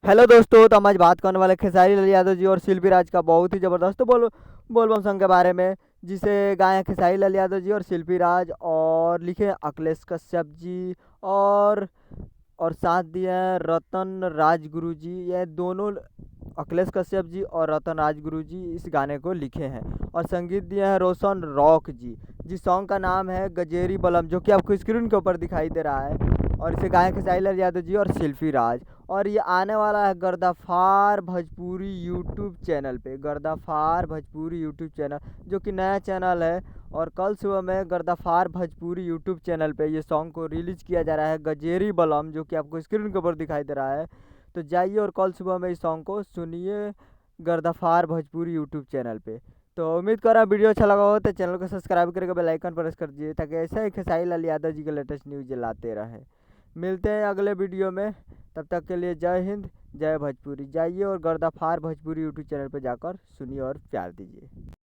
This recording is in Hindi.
हेलो दोस्तों, तो हम आज बात करने वाले खेसारी लाल यादव जी और शिल्पी राज का बहुत ही ज़बरदस्त बोलबम सॉन्ग के बारे में, जिसे गाए हैं खेसारी लाल यादव जी और शिल्पी राज, और लिखे हैं अखिलेश कश्यप जी, और और साथ दिए हैं रतन राजगुरु जी। ये दोनों, अखिलेश कश्यप जी और रतन राजगुरु जी, इस गाने को लिखे हैं। और संगीत दिए हैं रोशन रॉक जी। जिस सॉन्ग का नाम है गजेरी बलम, जो कि आपको स्क्रीन के ऊपर दिखाई दे रहा है। और इसे गाए हैं खेसारी लाल यादव जी और शिल्पी राज। और ये आने वाला है गर्दाफार भोजपुरी यूट्यूब चैनल पे, गर्दाफार भोजपुरी यूट्यूब चैनल, जो कि नया चैनल है। और कल सुबह में गर्दाफार भोजपुरी यूट्यूब चैनल पे ये सॉन्ग को रिलीज़ किया जा रहा है, गजेरी बलम, जो कि आपको स्क्रीन के ऊपर दिखाई दे रहा है। तो जाइए और कल सुबह में इस सॉन्ग को सुनिए गर्दाफार भोजपुरी यूट्यूब चैनल पे। तो उम्मीद कर रहा वीडियो अच्छा लगा हो तो चैनल को सब्सक्राइब करके बेल आइकन प्रेस कर दीजिए, ताकि ऐसे ही खेसारी लाल यादव जी के लेटेस्ट न्यूज़ लाते रहें। मिलते हैं अगले वीडियो में, तब तक के लिए जय हिंद, जय भोजपुरी। जाइए और गर्दाफार भोजपुरी यूट्यूब चैनल पर जाकर सुनिए और प्यार दीजिए।